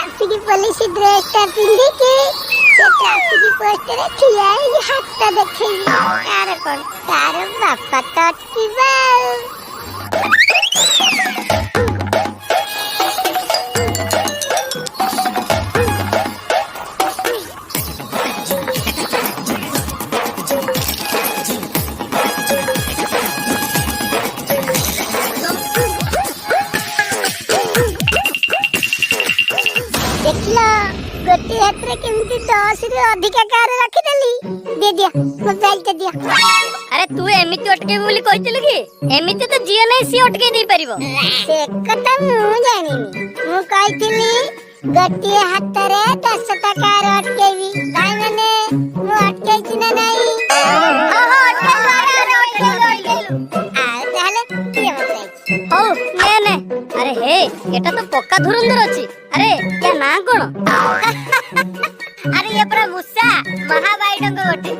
Traffic police dress टा पिंदी के से ट्रैफिक पोस्ट रे खिया हाथ देखई यार कोन तार बापा तो अटकीबा देखला गोटे हाथ रे केमती 10 रे अधिक कार रखी देली दे दिया मोबाइल के दिया। अरे तू एमिति अटके बोली कहतिलु कि एमिति तो जिया नै सी अटके दे परिबो से कथा मु जानिनी मु कहतिली गोटे हाथ रे 10 टा कार अटकेबी ताई माने मु अटके छी ना नाही ओहो अटके अटके आ ताले के बताई हौ ने ने अरे हे एटा तो पक्का धुरंधर अछि। अरे क्या ना कोन अरे ये पूरा मुसा महाबाई डंग गोटे